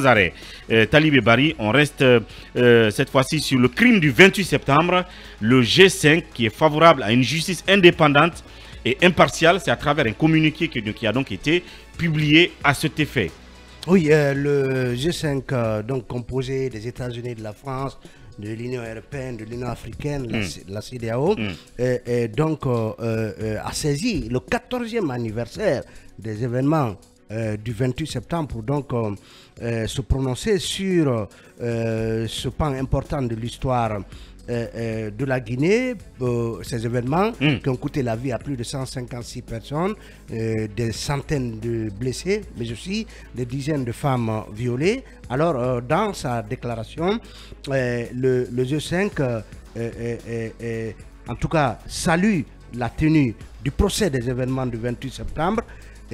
Arrêt. Talibé Bari, on reste cette fois-ci sur le crime du 28 septembre, le G5 qui est favorable à une justice indépendante et impartiale. C'est à travers un communiqué qui a donc été publié à cet effet. Oui, le G5, donc composé des États-Unis, de la France, de l'Union européenne, de l'Union africaine, la CEDEAO, a saisi le 14e anniversaire des événements du 28 septembre pour donc se prononcer sur ce pan important de l'histoire de la Guinée, ces événements qui ont coûté la vie à plus de 156 personnes, des centaines de blessés, mais aussi des dizaines de femmes violées. Alors, dans sa déclaration, le G5, en tout cas, salue la tenue du procès des événements du 28 septembre.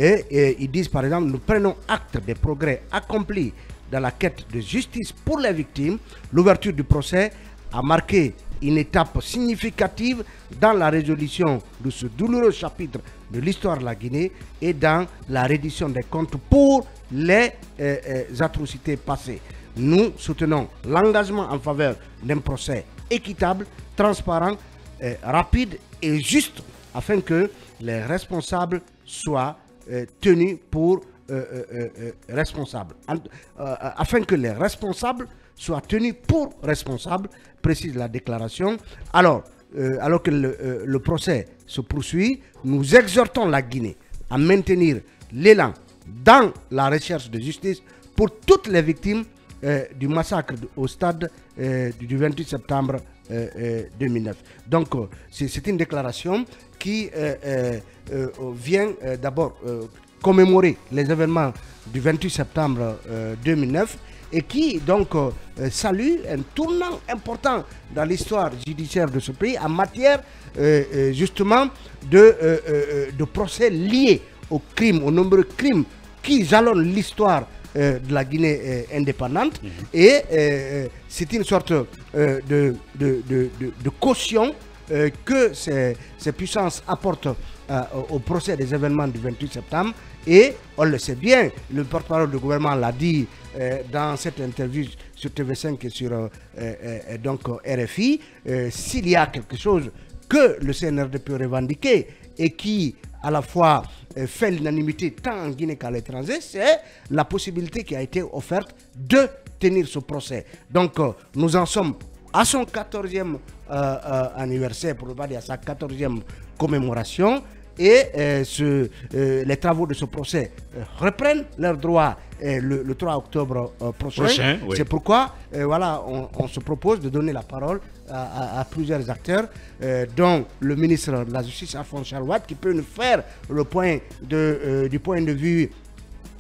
Et ils disent par exemple, nous prenons acte des progrès accomplis dans la quête de justice pour les victimes. L'ouverture du procès a marqué une étape significative dans la résolution de ce douloureux chapitre de l'histoire de la Guinée et dans la reddition des comptes pour les atrocités passées. Nous soutenons l'engagement en faveur d'un procès équitable, transparent, rapide et juste afin que les responsables soient tenus pour responsables. Afin que les responsables soient tenus pour responsables, précise la déclaration. Alors que le procès se poursuit, nous exhortons la Guinée à maintenir l'élan dans la recherche de justice pour toutes les victimes du massacre au stade du 28 septembre 2009. Donc, c'est une déclaration qui vient d'abord commémorer les événements du 28 septembre 2009 et qui donc salue un tournant important dans l'histoire judiciaire de ce pays en matière justement de procès liés aux crimes, aux nombreux crimes qui jalonnent l'histoire de la Guinée indépendante. Et c'est une sorte de caution que ces puissances apportent au procès des événements du 28 septembre. Et on le sait bien, le porte-parole du gouvernement l'a dit dans cette interview sur TV5 et sur RFI, s'il y a quelque chose que le CNRD peut revendiquer et qui à la fois fait l'unanimité tant en Guinée qu'à l'étranger, c'est la possibilité qui a été offerte de tenir ce procès. Donc nous en sommes à son 14e anniversaire, pour ne pas dire à sa 14e commémoration, et les travaux de ce procès reprennent leurs droits le 3 octobre prochain. Oui. C'est pourquoi voilà, on se propose de donner la parole à plusieurs acteurs, dont le ministre de la Justice, Alphonse Charles-Ouatt, qui peut nous faire le point du point de vue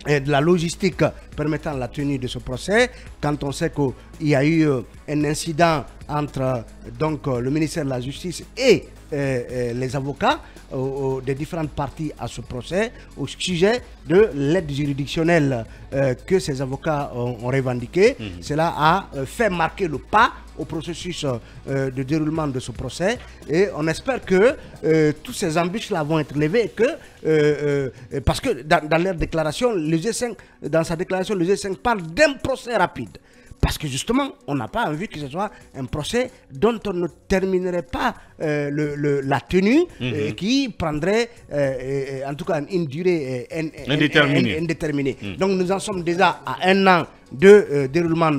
de la logistique permettant la tenue de ce procès, quand on sait qu'il y a eu un incident entre donc, le ministère de la Justice et les avocats des différentes parties à ce procès au sujet de l'aide juridictionnelle que ces avocats ont revendiqué. Cela a fait marquer le pas au processus de déroulement de ce procès et on espère que tous ces embûches-là vont être levées et que, parce que dans leur déclaration, le G5, dans sa déclaration, le G5 parle d'un procès rapide. Parce que justement, on n'a pas envie que ce soit un procès dont on ne terminerait pas la tenue, qui prendrait en tout cas une durée indéterminée. Donc nous en sommes déjà à un an de déroulement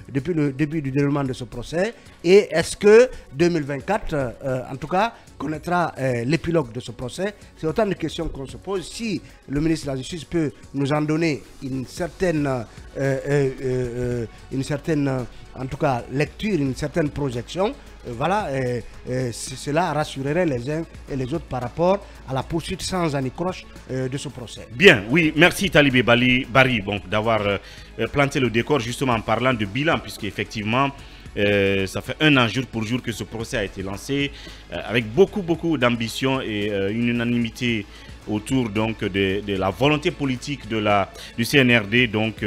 depuis le début du déroulement de ce procès. Et est-ce que 2024, en tout cas, connaîtra l'épilogue de ce procès? C'est autant de questions qu'on se pose. Si le ministre de la Justice peut nous en donner une certaine en tout cas, lecture, une certaine projection, voilà, cela rassurerait les uns et les autres par rapport à la poursuite sans anicroche de ce procès. Bien, oui, merci Talibé Bari d'avoir planté le décor justement en parlant de bilan, puisque effectivement ça fait un an jour pour jour que ce procès a été lancé avec beaucoup d'ambition et une unanimité autour donc de la volonté politique du CNRD. Donc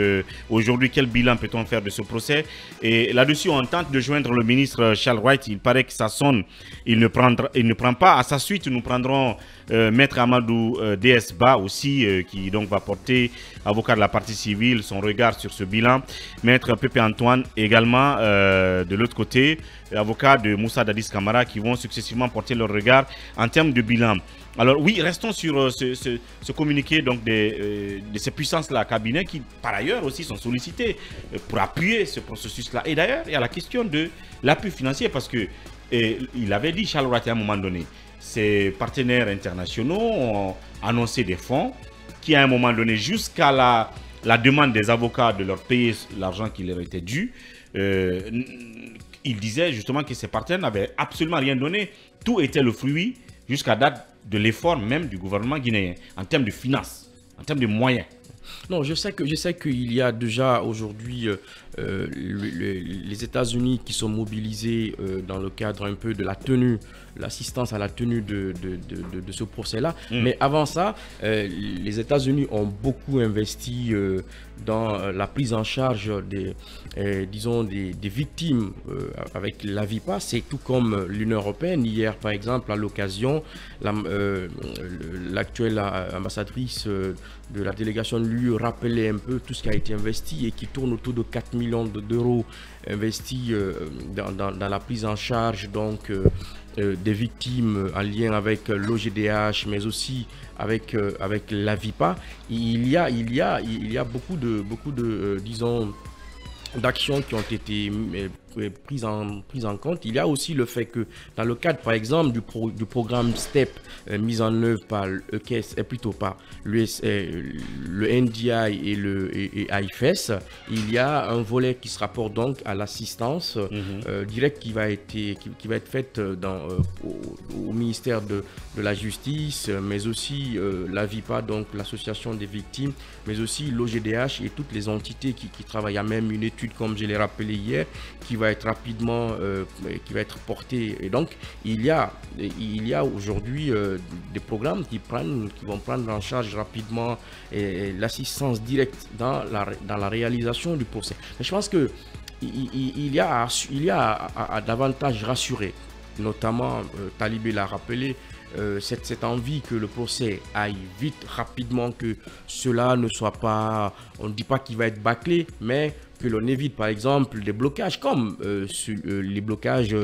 aujourd'hui, quel bilan peut-on faire de ce procès? Et là-dessus, on tente de joindre le ministre Charles Ouatt. Il paraît que ça sonne, il ne prend pas. À sa suite, nous prendrons Maître Amadou DS Ba aussi, qui donc va porter avocat de la partie civile, son regard sur ce bilan. Maître Pépé Antoine, également de l'autre côté, avocat de Moussa Dadis Camara, qui vont successivement porter leur regard en termes de bilan. Alors oui, restons sur ce communiqué donc de ces puissances-là, cabinet qui par ailleurs aussi sont sollicités pour appuyer ce processus-là. Et d'ailleurs, il y a la question de l'appui financier parce que il avait dit, Charles Ratti, à un moment donné, ses partenaires internationaux ont annoncé des fonds qui à un moment donné, jusqu'à la demande des avocats de leur payer l'argent qui leur était dû, il disait justement que ces partenaires n'avaient absolument rien donné. Tout était le fruit jusqu'à date de l'effort même du gouvernement guinéen en termes de finances, en termes de moyens. Non, je sais qu'il y a déjà aujourd'hui les États-Unis qui sont mobilisés dans le cadre un peu de la tenue, l'assistance à la tenue de ce procès-là. Mais avant ça, les États-Unis ont beaucoup investi dans la prise en charge des victimes avec l'AVIPA. C'est tout comme l'Union européenne. Hier, par exemple, à l'occasion, l'actuelle ambassadrice de la délégation de l'UE rappelait un peu tout ce qui a été investi et qui tourne autour de 4 millions d'euros investis dans la prise en charge donc, des victimes en lien avec l'OGDH, mais aussi avec l'AVIPA. Il y a beaucoup de disons, d'actions qui ont été prises en compte. Il y a aussi le fait que dans le cadre par exemple du programme STEP mis en œuvre par l'EKS, plutôt par le NDI et AIFES, il y a un volet qui se rapporte donc à l'assistance directe qui va être faite au ministère de la Justice, mais aussi l'AVIPA, donc l'association des victimes, mais aussi l'OGDH et toutes les entités qui travaillent. Il y a même une étude, comme je l'ai rappelé hier, qui va être rapidement portée. Et donc, il y a aujourd'hui des programmes qui vont prendre en charge rapidement l'assistance directe dans la réalisation du procès. Mais je pense que il y a à davantage rassurer, notamment Talibé l'a rappelé, cette envie que le procès aille vite, rapidement, que cela ne soit pas, on ne dit pas qu'il va être bâclé, mais que l'on évite par exemple des blocages comme les blocages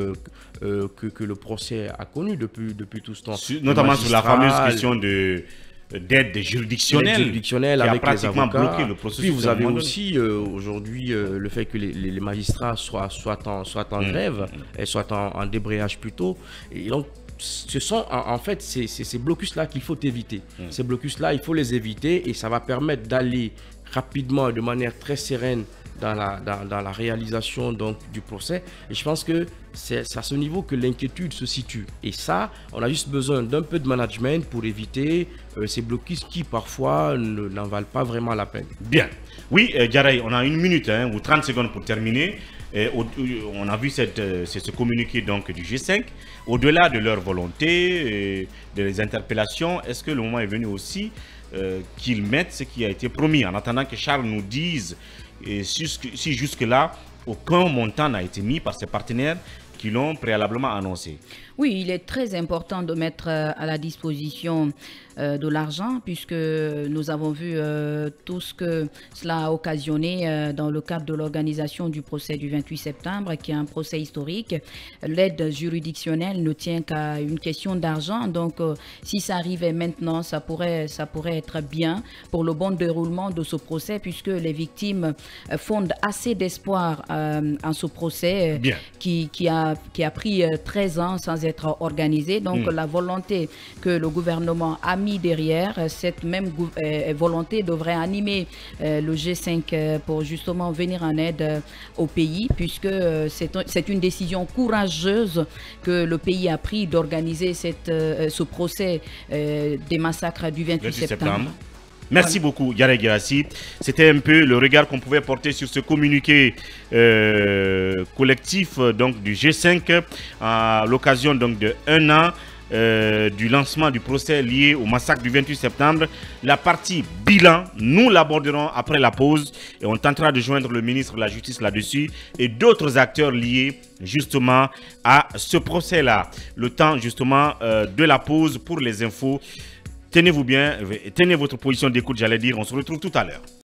que le procès a connus depuis tout ce temps. Notamment sur la fameuse question d'aide juridictionnelle qui avec a pratiquement les avocats. bloqué le processus. Puis vous avez aussi aujourd'hui le fait que les magistrats soient en grève, et soient en débrayage plutôt. Et donc, ce sont en fait ces blocus-là qu'il faut éviter. Ces blocus-là, il faut les éviter et ça va permettre d'aller rapidement, de manière très sereine, dans la réalisation donc, du procès. Et je pense que c'est à ce niveau que l'inquiétude se situe. Et ça, on a juste besoin d'un peu de management pour éviter ces blocus qui parfois n'en valent pas vraiment la peine. Bien. Oui, Diarraï, on a 1 minute ou 30 secondes pour terminer. On a vu ce communiqué donc, du G5. Au-delà de leur volonté, des interpellations, est-ce que le moment est venu aussi qu'ils mettent ce qui a été promis, en attendant que Charles nous dise si jusque-là, aucun montant n'a été mis par ses partenaires qui l'ont préalablement annoncé? Oui, il est très important de mettre à la disposition de l'argent puisque nous avons vu tout ce que cela a occasionné dans le cadre de l'organisation du procès du 28 septembre, qui est un procès historique. L'aide juridictionnelle ne tient qu'à une question d'argent. Donc, si ça arrivait maintenant, ça pourrait être bien pour le bon déroulement de ce procès puisque les victimes fondent assez d'espoir en ce procès qui a pris 13 ans sans être organisé. Donc, la volonté que le gouvernement a mis derrière, cette même volonté devrait animer le G5 pour justement venir en aide au pays, puisque c'est une décision courageuse que le pays a pris d'organiser ce procès des massacres du 28 septembre. Merci beaucoup, Diarraï Guirassy. C'était un peu le regard qu'on pouvait porter sur ce communiqué collectif donc, du G5 à l'occasion de 1 an du lancement du procès lié au massacre du 28 septembre. La partie bilan, nous l'aborderons après la pause et on tentera de joindre le ministre de la Justice là-dessus et d'autres acteurs liés justement à ce procès-là. Le temps justement de la pause pour les infos. tenez-vous bien, tenez votre position d'écoute, j'allais dire. On se retrouve tout à l'heure.